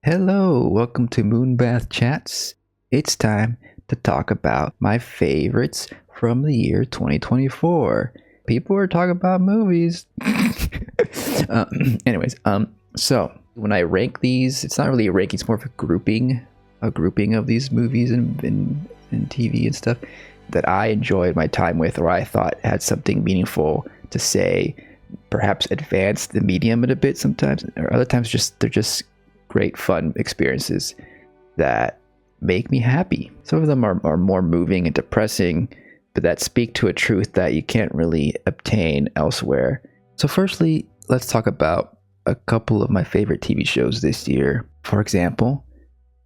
Hello, welcome to Moonbath Chats. It's time to talk about my favorites from the year 2024. People are talking about movies. Anyways, so when I rank these, it's not really a ranking, it's more of a grouping of these movies and TV and stuff that I enjoyed my time with, or I thought had something meaningful to say, perhaps advance the medium a bit sometimes, or other times they're just great fun experiences that make me happy. Some of them are more moving and depressing, but that speak to a truth that you can't really obtain elsewhere. So firstly, let's talk about a couple of my favorite TV shows this year. For example,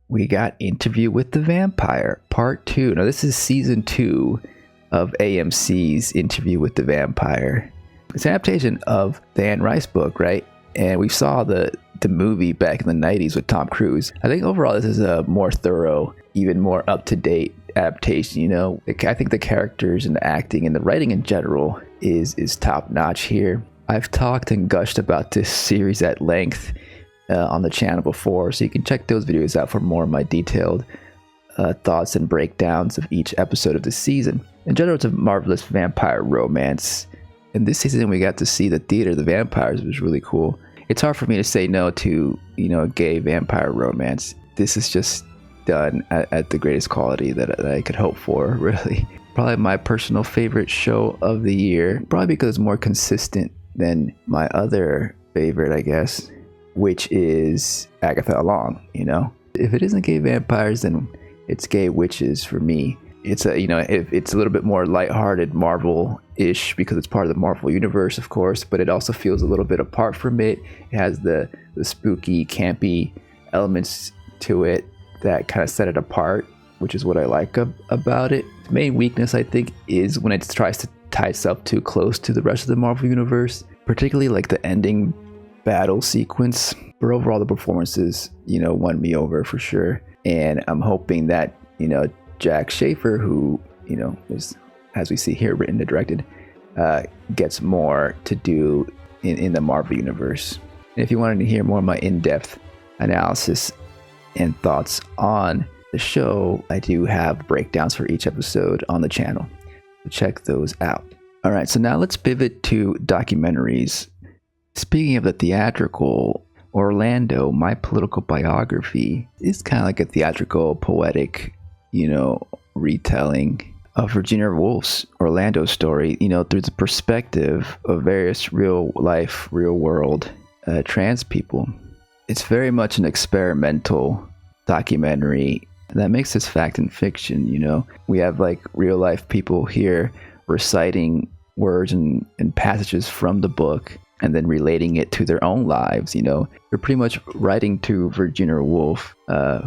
we got Interview with the Vampire Part 2. Now this is season 2 of AMC's Interview with the Vampire. It's an adaptation of the Anne Rice book, right? And we saw the movie back in the 90s with Tom Cruise. I think overall this is a more thorough, even more up-to-date adaptation. You know, I think the characters and the acting and the writing in general is top-notch here. I've talked and gushed about this series at length on the channel before, so you can check those videos out for more of my detailed thoughts and breakdowns of each episode of the season. In general, it's a marvelous vampire romance. And this season we got to see the Theater of the Vampires, which was really cool. It's hard for me to say no to, a gay vampire romance. This is just done at the greatest quality that I could hope for, really. Probably my personal favorite show of the year, probably because it's more consistent than my other favorite, I guess, which is Agatha All Along, If it isn't gay vampires, then it's gay witches for me. It's it's a little bit more lighthearted Marvel-ish because it's part of the Marvel universe, of course, but it also feels a little bit apart from it. It has the spooky, campy elements to it that kind of set it apart, which is what I like about it. The main weakness, I think, is when it tries to tie itself too close to the rest of the Marvel universe, particularly like the ending battle sequence. But overall, the performances, won me over for sure. And I'm hoping that, Jack Schaefer, who, is, as we see here, written and directed, gets more to do in the Marvel universe. And if you wanted to hear more of my in-depth analysis and thoughts on the show, I do have breakdowns for each episode on the channel. So check those out. All right, so now let's pivot to documentaries. Speaking of the theatrical, Orlando, My Political Biography, is kind of like a theatrical, poetic, retelling of Virginia Woolf's Orlando story, through the perspective of various real life, real world trans people. It's very much an experimental documentary that mixes fact and fiction. We have like real life people here reciting words and passages from the book and then relating it to their own lives. They're pretty much writing to Virginia Woolf,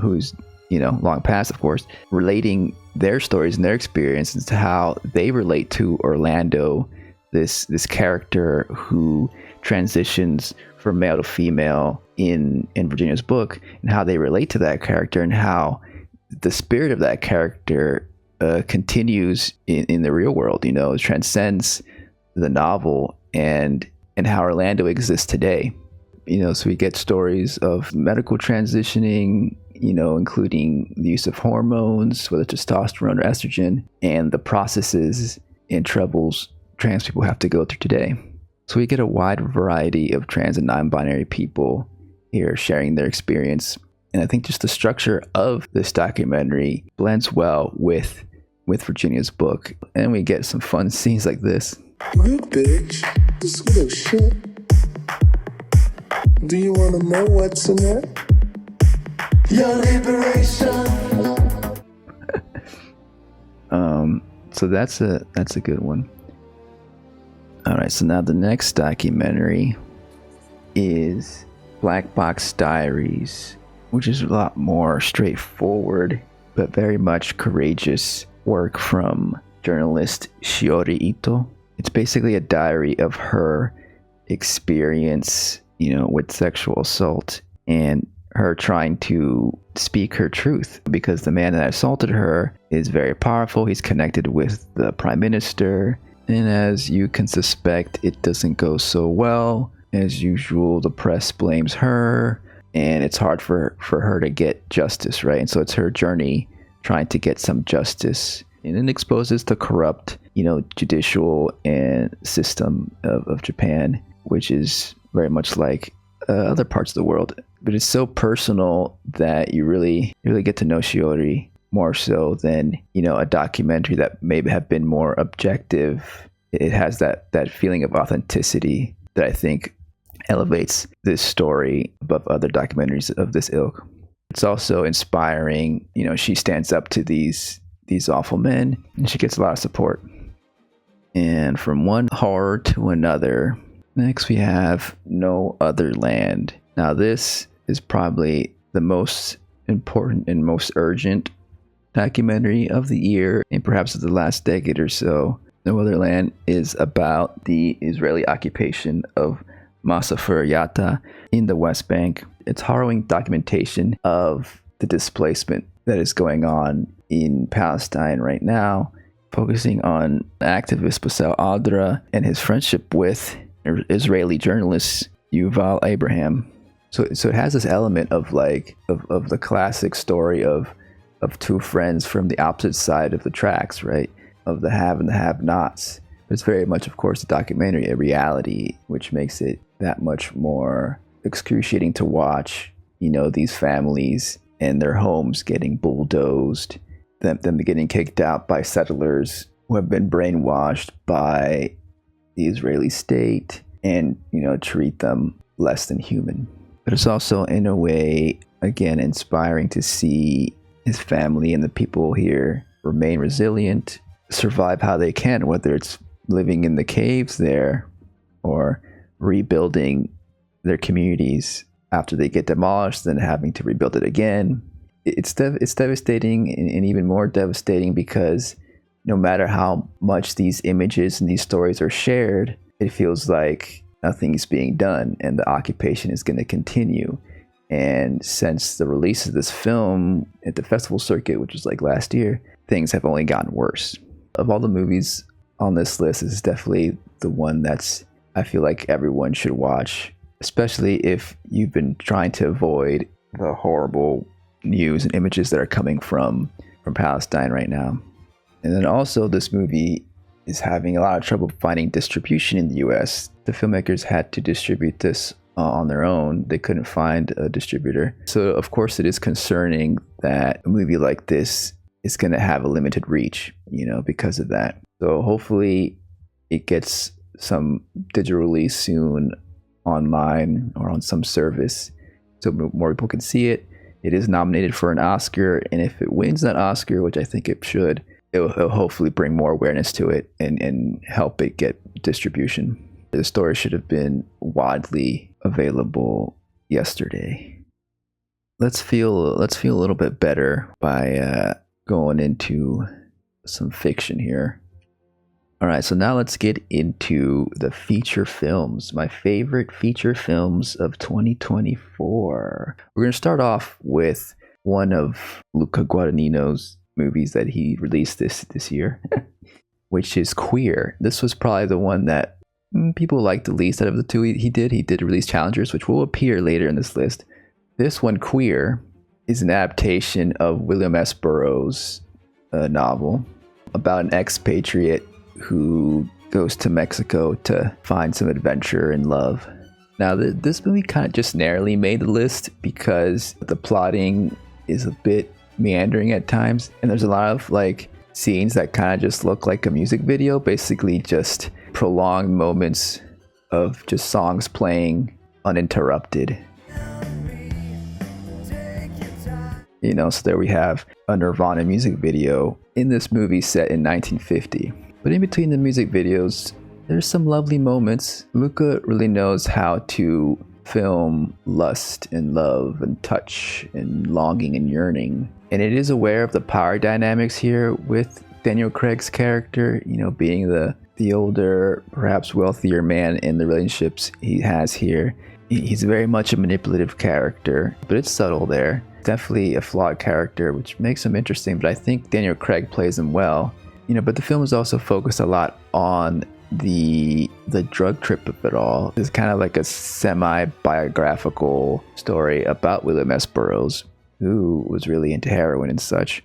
who's long past, of course, relating their stories and their experiences to how they relate to Orlando, this character who transitions from male to female in Virginia's book, and how they relate to that character and how the spirit of that character continues in the real world, it transcends the novel and how Orlando exists today. So we get stories of medical transitioning, including the use of hormones, whether testosterone or estrogen, and the processes and troubles trans people have to go through today. So we get a wide variety of trans and non-binary people here sharing their experience. And I think just the structure of this documentary blends well with Virginia's book. And we get some fun scenes like this. You bitch, this little shit. Do you want to know what's in it? Your liberation. So that's a good one. All right, so now the next documentary is Box Diaries, which is a lot more straightforward, but very much courageous work from journalist Shiori Ito. It's basically a diary of her experience, with sexual assault and her trying to speak her truth, because the man that assaulted her is very powerful. He's connected with the prime minister, and as you can suspect, it doesn't go so well. As usual, the press blames her, and it's hard for her to get justice, right? And so it's her journey trying to get some justice, and it exposes the corrupt, judicial and system of Japan, which is very much like other parts of the world. But it's so personal that you really get to know Shiori more so than, a documentary that maybe have been more objective. It has that feeling of authenticity that I think elevates this story above other documentaries of this ilk. It's also inspiring. She stands up to these awful men, and she gets a lot of support. And from one horror to another, next we have No Other Land. Now this is probably the most important and most urgent documentary of the year, and perhaps of the last decade or so. No Other Land is about the Israeli occupation of Masafer Yatta in the West Bank. It's harrowing documentation of the displacement that is going on in Palestine right now, focusing on activist Bassel Adra and his friendship with Israeli journalist Yuval Abraham. So it has this element of the classic story of two friends from the opposite side of the tracks, right? Of the have and the have-nots. But it's very much, of course, a documentary, a reality, which makes it that much more excruciating to watch. These families and their homes getting bulldozed, them getting kicked out by settlers who have been brainwashed by the Israeli state and, treat them less than human. But it's also, in a way, again, inspiring to see his family and the people here remain resilient, survive how they can, whether it's living in the caves there or rebuilding their communities after they get demolished, then having to rebuild it again. It's devastating, and even more devastating because no matter how much these images and these stories are shared, it feels like nothing is being done and the occupation is going to continue. And since the release of this film at the festival circuit, which was like last year, things have only gotten worse. Of all the movies on this list, this is definitely the one I feel like everyone should watch, especially if you've been trying to avoid the horrible news and images that are coming from Palestine right now. And then also this movie is having a lot of trouble finding distribution in the US. The filmmakers had to distribute this on their own. They couldn't find a distributor. So of course it is concerning that a movie like this is going to have a limited reach, because of that. So hopefully it gets some digital release soon online or on some service so more people can see it. It is nominated for an Oscar, and if it wins that Oscar, which I think it should, it'll hopefully bring more awareness to it and help it get distribution. The story should have been widely available yesterday. Let's feel a little bit better by going into some fiction here. All right, so now let's get into the feature films, my favorite feature films of 2024. We're going to start off with one of Luca Guadagnino's movies that he released this year, which is Queer. This was probably the one that people liked the least out of the two he did. He did release Challengers, which will appear later in this list. This one, Queer, is an adaptation of William S. Burroughs' novel about an expatriate who goes to Mexico to find some adventure and love. Now, this movie kind of just narrowly made the list because the plotting is a bit meandering at times, and there's a lot of scenes that kind of just look like a music video, basically just prolonged moments of just songs playing uninterrupted. So there we have a Nirvana music video in this movie set in 1950. But in between the music videos, there's some lovely moments. Luca really knows how to film lust and love and touch and longing and yearning. And it is aware of the power dynamics here with Daniel Craig's character, being the older, perhaps wealthier man in the relationships he has here. He's very much a manipulative character, but it's subtle there. Definitely a flawed character, which makes him interesting, but I think Daniel Craig plays him well. But the film is also focused a lot on the drug trip of it all. It's kind of like a semi-biographical story about William S. Burroughs, who was really into heroin and such.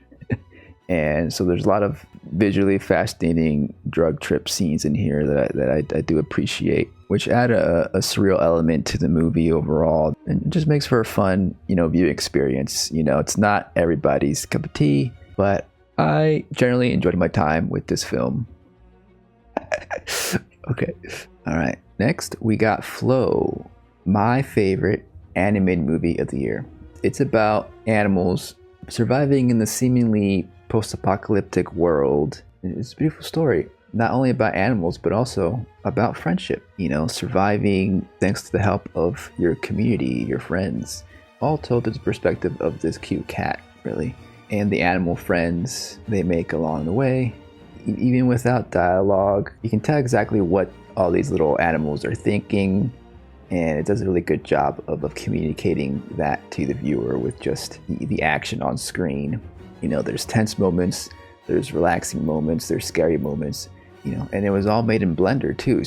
And so there's a lot of visually fascinating drug trip scenes in here that I do appreciate, which add a surreal element to the movie overall, and it just makes for a fun, viewing experience. It's not everybody's cup of tea, but I generally enjoyed my time with this film. Okay. All right. Next, we got Flow, my favorite animated movie of the year. It's about animals surviving in the seemingly post-apocalyptic world. It's a beautiful story, not only about animals, but also about friendship, surviving thanks to the help of your community, your friends, all told through the perspective of this cute cat, really, and the animal friends they make along the way. Even without dialogue, you can tell exactly what all these little animals are thinking, and it does a really good job of communicating that to the viewer with just the action on screen. There's tense moments, there's relaxing moments, there's scary moments, and it was all made in Blender too,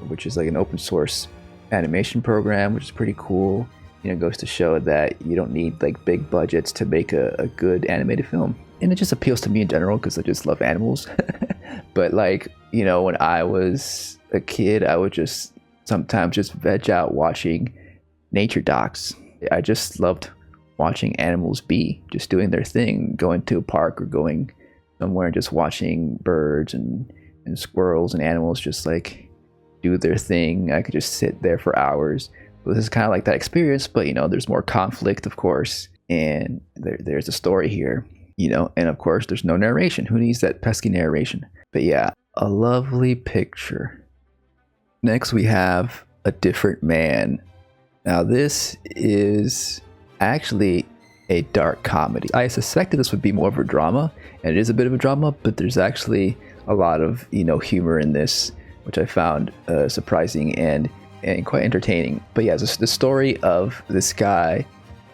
which is like an open source animation program, which is pretty cool. Goes to show that you don't need like big budgets to make a good animated film. And it just appeals to me in general because I just love animals. But when I was a kid, I would just sometimes just veg out watching nature docs. I just loved watching animals just doing their thing, going to a park or going somewhere and just watching birds and squirrels and animals just like do their thing. I could just sit there for hours. This is kind of like that experience, but there's more conflict, of course, and there's a story here. And of course there's no narration. Who needs that pesky narration? But yeah, a lovely picture. Next we have A Different Man. Now this is actually a dark comedy. I suspected this would be more of a drama, and it is a bit of a drama, but there's actually a lot of humor in this, which I found surprising and quite entertaining. But yeah, it's the story of this guy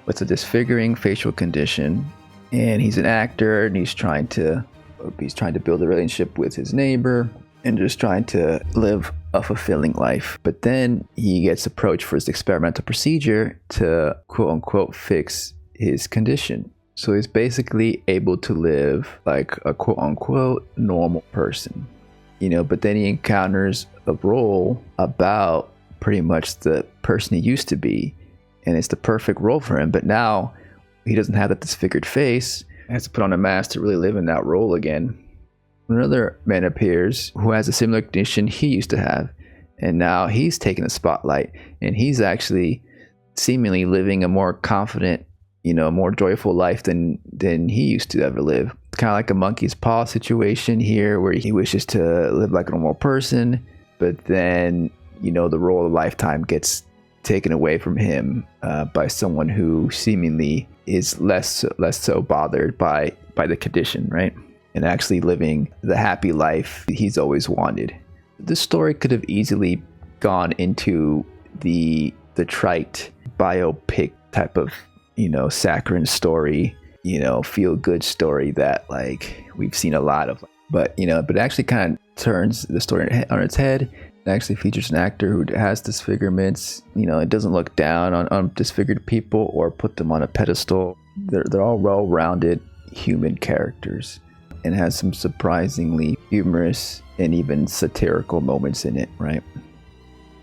with a disfiguring facial condition, and he's an actor, and he's trying to build a relationship with his neighbor and just trying to live a fulfilling life. But then he gets approached for his experimental procedure to quote unquote fix his condition. So he's basically able to live like a quote unquote normal person, but then he encounters a role about pretty much the person he used to be, and it's the perfect role for him. But now he doesn't have that disfigured face. He has to put on a mask to really live in that role again. Another man appears who has a similar condition he used to have, and now he's taking the spotlight, and he's actually seemingly living a more confident, more joyful life than he used to ever live. It's kind of like a monkey's paw situation here, where he wishes to live like a normal person, but then the role of a lifetime gets taken away from him by someone who seemingly is less so bothered by the condition, right? And actually living the happy life he's always wanted. This story could have easily gone into the trite biopic type of saccharine story, feel good story that like we've seen a lot of. But it actually kind of turns the story on its head. It actually features an actor who has disfigurements. It doesn't look down on disfigured people or put them on a pedestal. They're all well-rounded human characters, and has some surprisingly humorous and even satirical moments in it, right?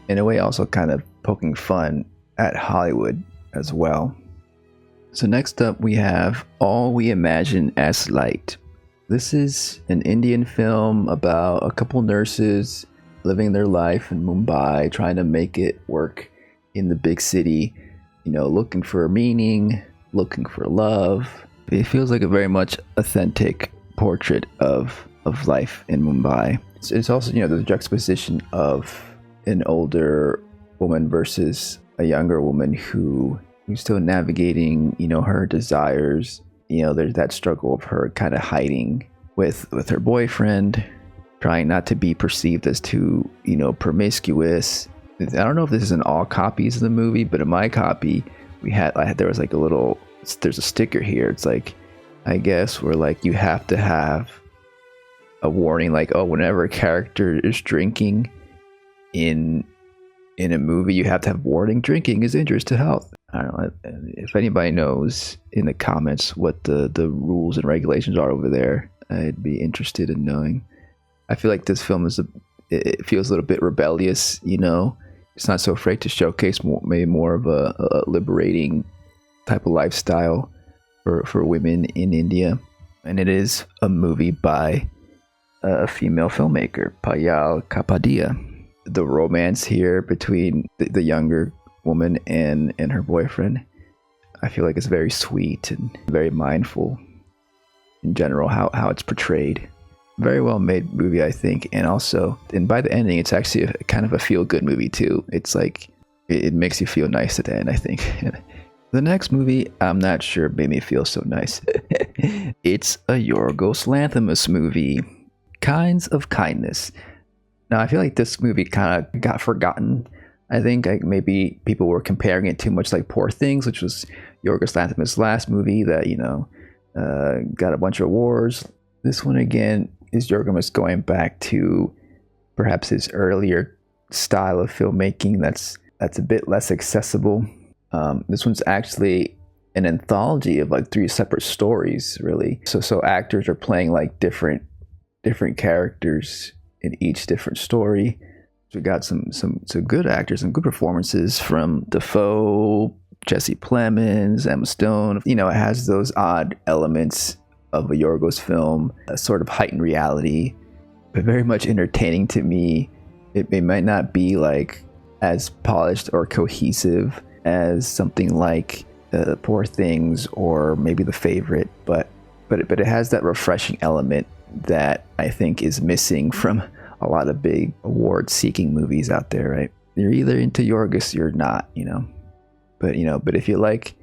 In a way, also kind of poking fun at Hollywood as well. So next up, we have All We Imagine as Light. This is an Indian film about a couple nurses living their life in Mumbai, trying to make it work in the big city, looking for meaning, looking for love. It feels like a very much authentic portrait of life in Mumbai. It's also, the juxtaposition of an older woman versus a younger woman who's still navigating, her desires. There's that struggle of her kind of hiding with her boyfriend, trying not to be perceived as too, promiscuous. I don't know if this is in all copies of the movie, but in my copy, there was like there's a sticker here. It's like, I guess, where like you have to have a warning like, oh, whenever a character is drinking in a movie, you have to have warning: drinking is injurious to health. I don't know if anybody knows in the comments what the rules and regulations are over there. I'd be interested in knowing. I feel like this film it feels a little bit rebellious, you know. It's not so afraid to showcase maybe more of a liberating type of lifestyle for women in India. And it is a movie by a female filmmaker, Payal Kapadia. The romance here between the younger woman and her boyfriend, I feel like it's very sweet and very mindful in general how it's portrayed. Very well made movie, I think. And by the ending, it's actually a kind of a feel good movie too. It's like it makes you feel nice at the end, I think. The next movie, I'm not sure, made me feel so nice. It's a Yorgos Lanthimos movie, Kinds of Kindness. Now, I feel like this movie kind of got forgotten. I think maybe people were comparing it too much like Poor Things, which was Yorgos Lanthimos' last movie that, got a bunch of awards. This one, again, is Yorgos going back to perhaps his earlier style of filmmaking that's a bit less accessible. This one's actually an anthology of like 3 separate stories, really. So actors are playing like different characters in each different story. We got some good actors and good performances from Defoe, Jesse Plemons, Emma Stone. It has those odd elements of a Yorgos film, a sort of heightened reality, but very much entertaining to me. It might not be like as polished or cohesive as something like Poor Things or maybe The Favorite, but it has that refreshing element that I think is missing from a lot of big award-seeking movies out there, right? You're either into Yorgos, you're not, But if you like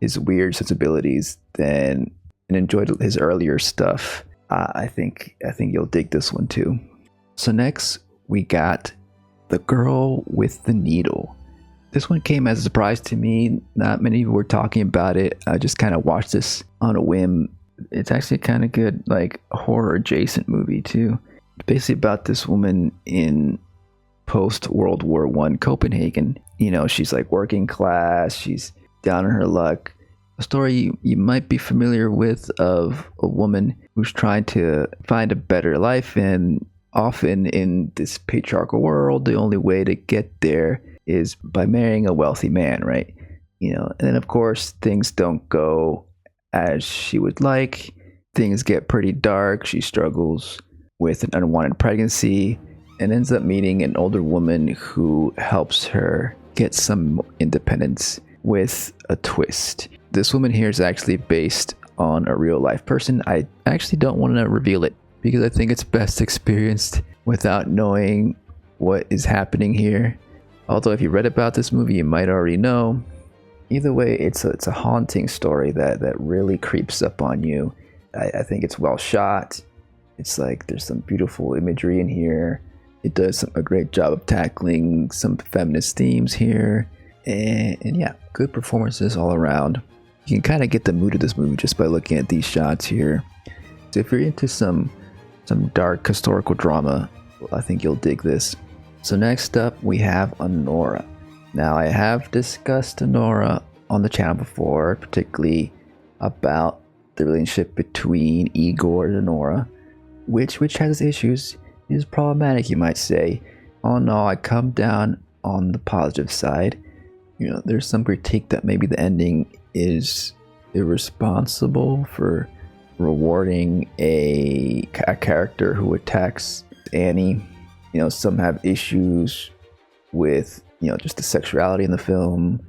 his weird sensibilities, and enjoyed his earlier stuff, I think you'll dig this one too. So next we got The Girl with the Needle. This one came as a surprise to me. Not many people were talking about it. I just kind of watched this on a whim. It's actually kind of good, like a horror adjacent movie too. It's basically about this woman in post World War I Copenhagen. She's like working class. She's down on her luck. A story you might be familiar with of a woman who's trying to find a better life, and often in this patriarchal world, the only way to get there is by marrying a wealthy man, right? And then of course things don't go as she would like. Things get pretty dark. She struggles with an unwanted pregnancy and ends up meeting an older woman who helps her get some independence with a twist. This woman here is actually based on a real life person. I actually don't want to reveal it because I think it's best experienced without knowing what is happening here. Although if you read about this movie, you might already know. Either way, it's a haunting story that really creeps up on you. I think it's well shot. It's like there's some beautiful imagery in here. It does a great job of tackling some feminist themes here. And yeah, good performances all around. You can kind of get the mood of this movie just by looking at these shots here. So if you're into some dark historical drama, I think you'll dig this. So next up, we have Anora. Now, I have discussed Anora on the channel before, particularly about the relationship between Igor and Anora, which has issues, is problematic, you might say. All in all, I come down on the positive side. There's some critique that maybe the ending is irresponsible for rewarding a character who attacks Annie. Some have issues with just the sexuality in the film,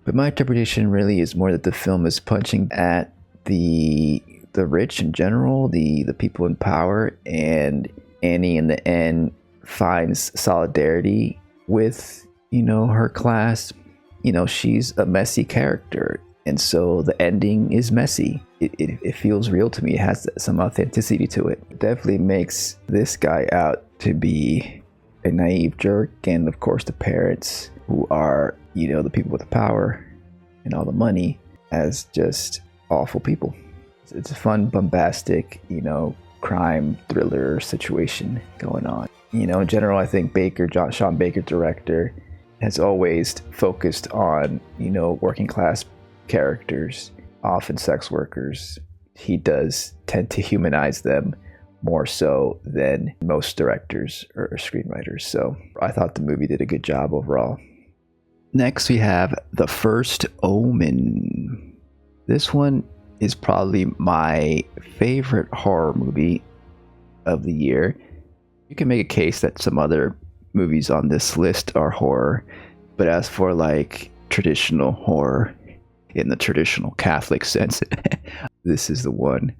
but my interpretation really is more that the film is punching at the rich in general, the people in power, and Annie in the end finds solidarity with her class. She's a messy character, and so the ending is messy. It feels real to me. It has some authenticity to it. It definitely makes this guy out to be a naive jerk, and of course the parents, who are the people with the power and all the money, as just awful people. It's a fun, bombastic, crime thriller situation going on. You know, in general, I think Sean Baker, director, has always focused on, you know, working class characters, often sex workers. He does tend to humanize them more so than most directors or screenwriters. So I thought the movie did a good job overall. Next, we have The First Omen. This one is probably my favorite horror movie of the year. You can make a case that some other movies on this list are horror, but as for like traditional horror in the traditional Catholic sense, this is the one.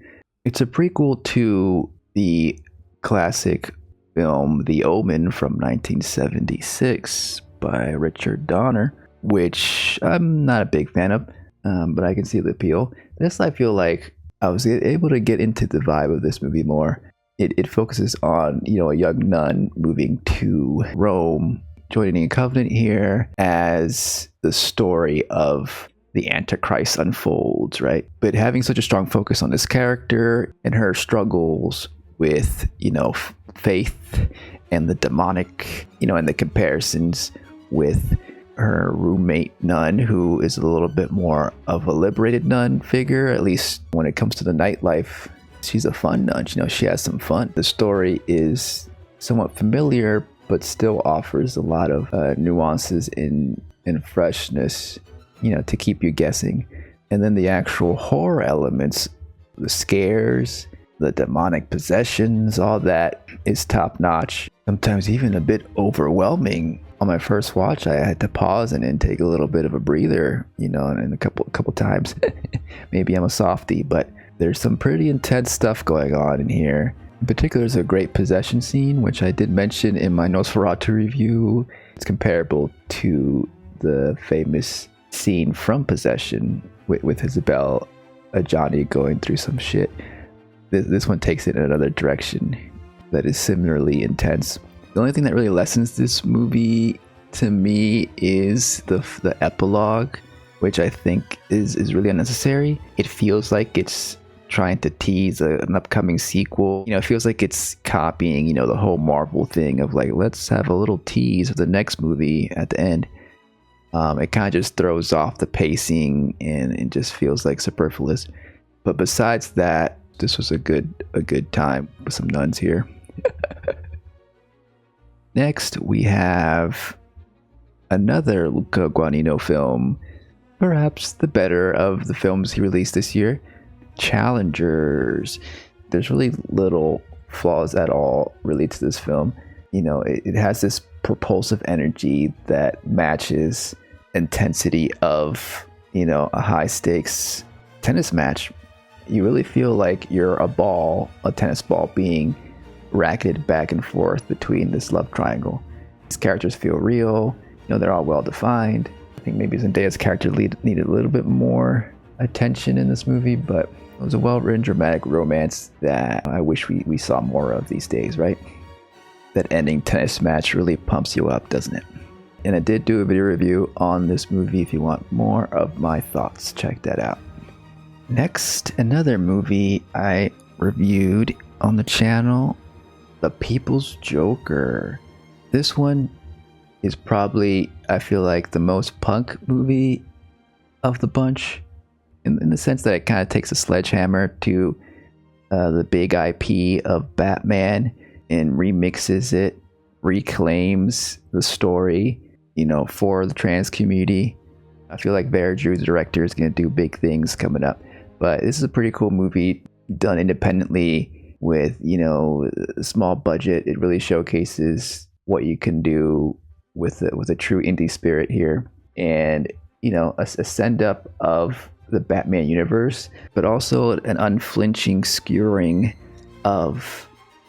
It's a prequel to the classic film The Omen from 1976 by Richard Donner, which I'm not a big fan of, but I can see the appeal. This, I feel like I was able to get into the vibe of this movie more. It focuses on, you know, a young nun moving to Rome, joining a covenant here as the story of the Antichrist unfolds, right? But having such a strong focus on this character and her struggles with, you know, faith and the demonic, you know, and the comparisons with her roommate nun, who is a little bit more of a liberated nun figure, at least when it comes to the nightlife. She's a fun nun, you know, she has some fun. The story is somewhat familiar, but still offers a lot of nuances and freshness, you know, to keep you guessing. And then the actual horror elements, the scares, the demonic possessions, all that is top notch. Sometimes even a bit overwhelming. On my first watch, I had to pause and take a little bit of a breather, you know, and a couple times. Maybe I'm a softie, but there's some pretty intense stuff going on in here. In particular, there's a great possession scene, which I did mention in my Nosferatu review. It's comparable to the famous scene from Possession with Isabel Adjani going through some shit. This one takes it in another direction that is similarly intense. The only thing that really lessens this movie to me is the epilogue, which I think is really unnecessary. It feels like it's trying to tease an upcoming sequel. You know, it feels like it's copying, you know, the whole Marvel thing of like, let's have a little tease of the next movie at the end. It kind of just throws off the pacing and it just feels like superfluous. But besides that, this was a good time with some nuns here. Next, we have another Luca Guadagnino film, perhaps the better of the films he released this year, Challengers. There's really little flaws at all really to this film. You know, it has this propulsive energy that matches intensity of, you know, a high stakes tennis match. You really feel like you're a tennis ball being racketed back and forth between this love triangle. These characters feel real, you know, they're all well defined. I think maybe Zendaya's character needed a little bit more attention in this movie, but it was a well-written dramatic romance that I wish we saw more of these days, right? That ending tennis match really pumps you up, doesn't it? And I did do a video review on this movie. If you want more of my thoughts, check that out. Next, another movie I reviewed on the channel, The People's Joker. This one is probably, I feel like, the most punk movie of the bunch, in the sense that it kind of takes a sledgehammer to the big IP of Batman and remixes it, reclaims the story, you know, for the trans community. I feel like Vera Drew, the director, is going to do big things coming up. But this is a pretty cool movie done independently with, you know, a small budget. It really showcases what you can do with a true indie spirit here, and, you know, a send up of the Batman universe, but also an unflinching skewering of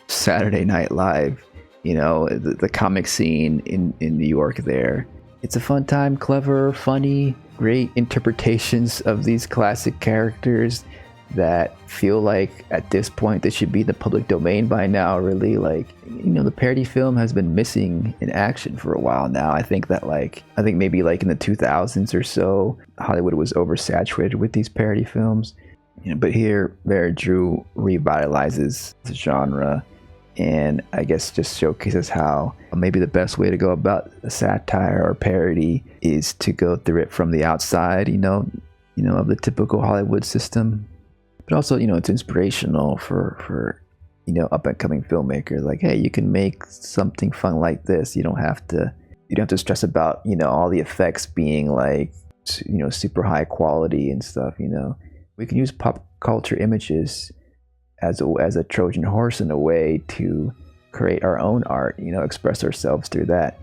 Saturday Night Live, you know, the comic scene in New York there. It's a fun time, clever, funny, great interpretations of these classic characters that feel like at this point they should be in the public domain by now, really. Like, you know, the parody film has been missing in action for a while now. I think maybe like in the 2000s or so, Hollywood was oversaturated with these parody films. But here, Drew revitalizes the genre, and I guess just showcases how maybe the best way to go about a satire or parody is to go through it from the outside, of the typical Hollywood system. But also, it's inspirational for up and coming filmmakers. Like, hey, you can make something fun like this. You don't have to stress about all the effects being like super high quality and stuff. We can use pop culture images as a Trojan horse in a way to create our own art. Express ourselves through that.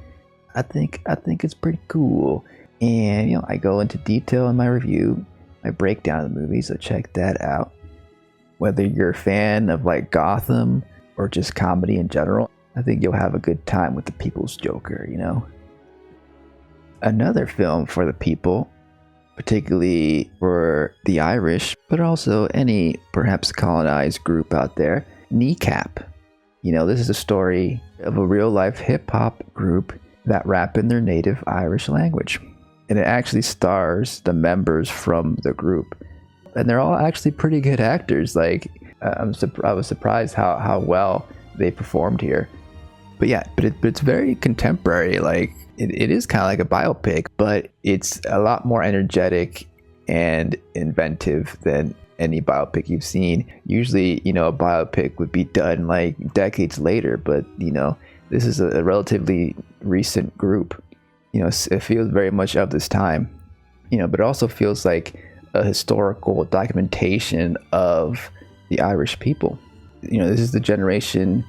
I think it's pretty cool. And I go into detail in my review. I break down the movie, so check that out. Whether you're a fan of like Gotham or just comedy in general, I think you'll have a good time with The People's Joker, Another film for the people, particularly for the Irish, but also any perhaps colonized group out there, Kneecap. This is a story of a real life hip hop group that rap in their native Irish language. And it actually stars the members from the group. And they're all actually pretty good actors. Like, I was surprised how well they performed here. But it's very contemporary. Like, it is kind of like a biopic, but it's a lot more energetic and inventive than any biopic you've seen. Usually, a biopic would be done like decades later, but this is a relatively recent group. It feels very much of this time, but it also feels like a historical documentation of the Irish people. This is the generation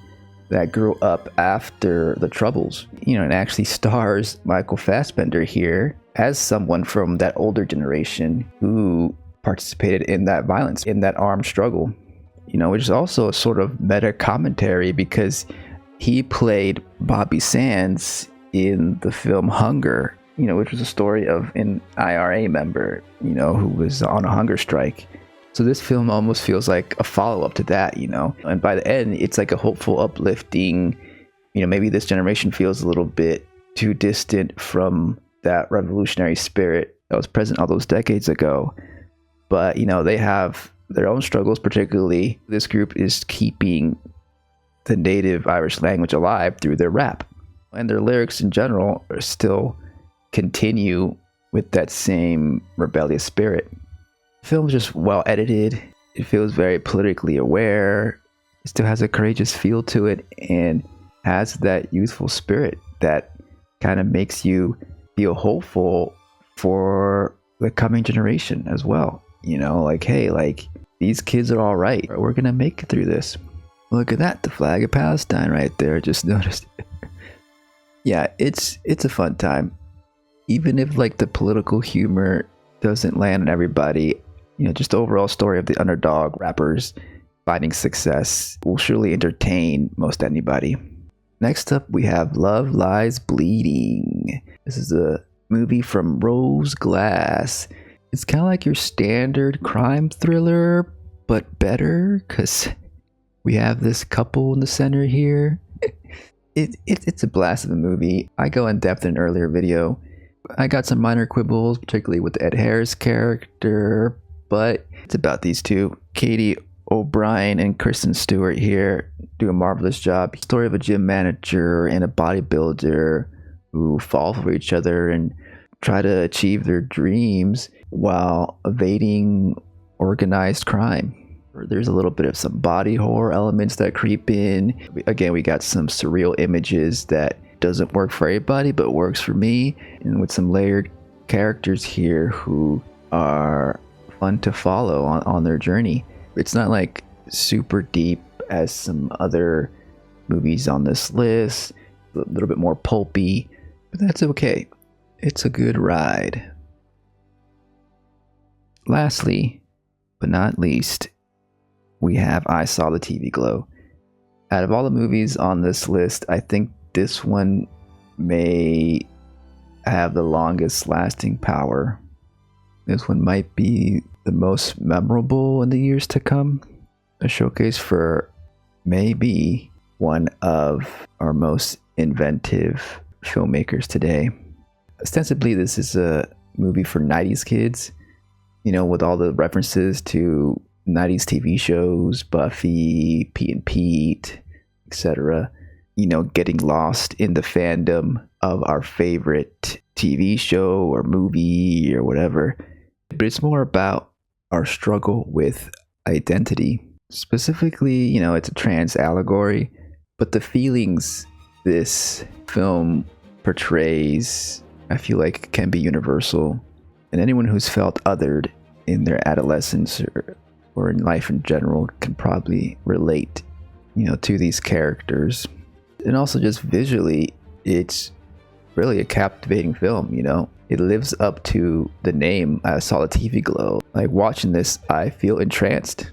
that grew up after the Troubles. It actually stars Michael Fassbender here as someone from that older generation who participated in that violence, in that armed struggle, which is also a sort of meta commentary because he played Bobby Sands in the film Hunger, which was a story of an IRA member, who was on a hunger strike. So this film almost feels like a follow-up to that, and by the end, it's like a hopeful, uplifting, maybe this generation feels a little bit too distant from that revolutionary spirit that was present all those decades ago. But, they have their own struggles, particularly this group is keeping the native Irish language alive through their rap. And their lyrics in general are still continue with that same rebellious spirit. The film's just well edited. It feels very politically aware. It still has a courageous feel to it and has that youthful spirit that kind of makes you feel hopeful for the coming generation as well. Like, hey, like these kids are all right. We're going to make it through this. Look at that. The flag of Palestine right there. Just noticed. Yeah, it's a fun time. Even if like the political humor doesn't land on everybody, just the overall story of the underdog rappers finding success will surely entertain most anybody. Next up, we have Love Lies Bleeding. This is a movie from Rose Glass. It's kind of like your standard crime thriller, but better, because we have this couple in the center here. It's a blast of a movie. I go in depth in an earlier video. I got some minor quibbles, particularly with Ed Harris' character, but it's about these two, Katie O'Brien and Kristen Stewart here, do a marvelous job. Story of a gym manager and a bodybuilder who fall for each other and try to achieve their dreams while evading organized crime. There's a little bit of some body horror elements that creep in. Again, we got some surreal images that doesn't work for everybody, but works for me. And with some layered characters here who are fun to follow on their journey. It's not like super deep as some other movies on this list. A little bit more pulpy, but that's okay. It's a good ride. Lastly, but not least, we have I Saw the TV Glow. Out of all the movies on this list, I think this one may have the longest lasting power. This one might be the most memorable in the years to come. A showcase for maybe one of our most inventive filmmakers today. Ostensibly, this is a movie for 90s kids, with all the references to 90s TV shows, Buffy, Pete and Pete, etc. Getting lost in the fandom of our favorite TV show or movie or whatever. But it's more about our struggle with identity. Specifically, it's a trans allegory, but the feelings this film portrays, I feel like, can be universal. And anyone who's felt othered in their adolescence or in life in general can probably relate, to these characters. And also just visually, it's really a captivating film, It lives up to the name. I saw the TV glow. Like watching this, I feel entranced,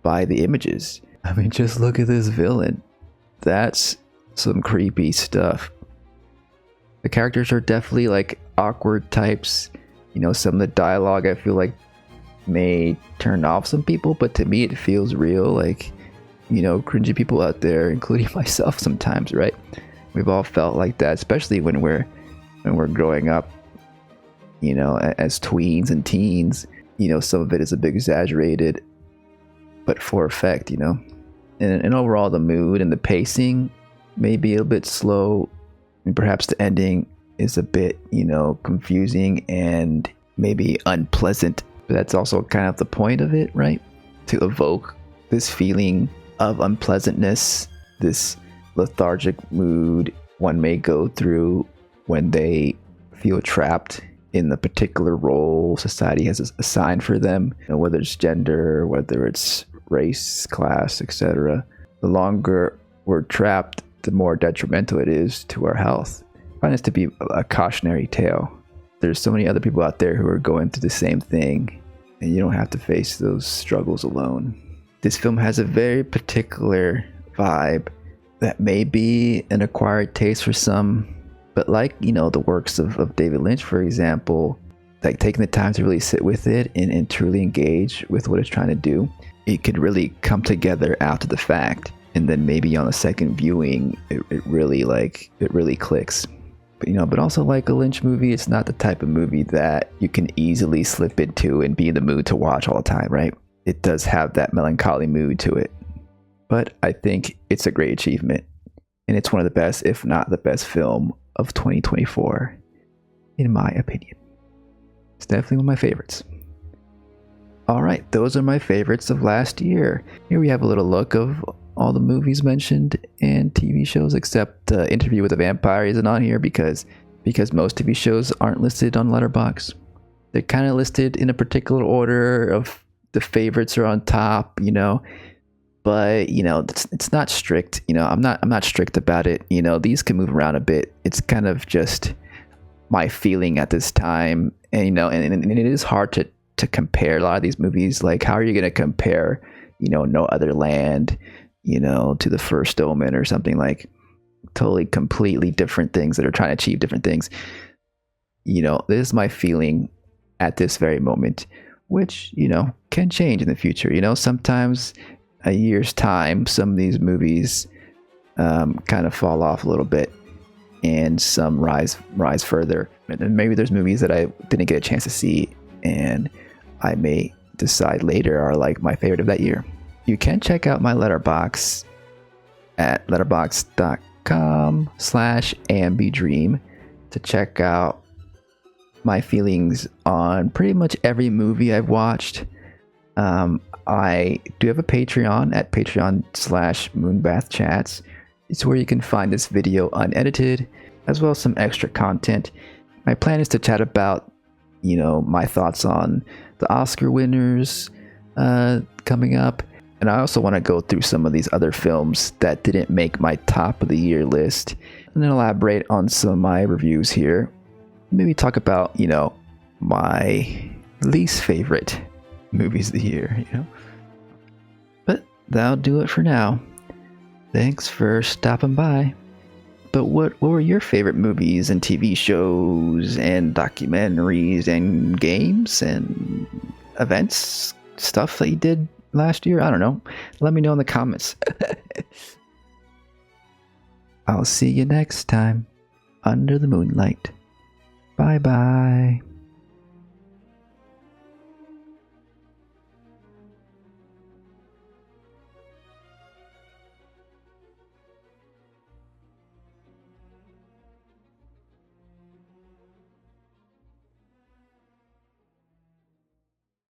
by the images. I mean, just look at this villain. That's some creepy stuff. The characters are definitely like awkward types. Some of the dialogue I feel like may turn off some people, but to me it feels real. Like, cringy people out there, including myself sometimes, right? We've all felt like that, especially when we're growing up, as tweens and teens. Some of it is a bit exaggerated, but for effect, and overall the mood and the pacing may be a bit slow, and perhaps the ending is a bit, confusing and maybe unpleasant. But that's also kind of the point of it, right? To evoke this feeling of unpleasantness, this lethargic mood one may go through when they feel trapped in the particular role society has assigned for them, whether it's gender, whether it's race, class, etc. The longer we're trapped, the more detrimental it is to our health. I find this to be a cautionary tale. There's so many other people out there who are going through the same thing, and you don't have to face those struggles alone. This film has a very particular vibe that may be an acquired taste for some, but like, the works of David Lynch, for example, like taking the time to really sit with it and truly engage with what it's trying to do, it could really come together after the fact. And then maybe on a second viewing, it really clicks. But also like a Lynch movie, it's not the type of movie that you can easily slip into and be in the mood to watch all the time, right? It does have that melancholy mood to it. But I think it's a great achievement. And it's one of the best, if not the best film of 2024, in my opinion. It's definitely one of my favorites. All right, those are my favorites of last year. Here we have a little look of all the movies mentioned and TV shows, except Interview with a Vampire isn't on here because most TV shows aren't listed on Letterboxd. They're kind of listed in a particular order of the favorites are on top, but it's not strict. I'm not strict about it. These can move around a bit. It's kind of just my feeling at this time, and and it is hard to compare a lot of these movies. Like, how are you going to compare No Other Land to the First Omen or something? Like, totally completely different things that are trying to achieve different things. This is my feeling at this very moment, which can change in the future. Sometimes a year's time, some of these movies kind of fall off a little bit, and some rise further. And maybe there's movies that I didn't get a chance to see, and I may decide later are like my favorite of that year. You can check out my Letterboxd at letterboxd.com/ambidream to check out my feelings on pretty much every movie I've watched. I do have a Patreon at patreon.com/moonbathchats. It's where you can find this video unedited, as well as some extra content. My plan is to chat about, my thoughts on the Oscar winners coming up. And I also want to go through some of these other films that didn't make my top of the year list, and then elaborate on some of my reviews here. Maybe talk about, my least favorite movies of the year, But that'll do it for now. Thanks for stopping by. But what were your favorite movies and TV shows and documentaries and games and events, stuff that you did last year? I don't know. Let me know in the comments. I'll see you next time under the moonlight. Bye bye.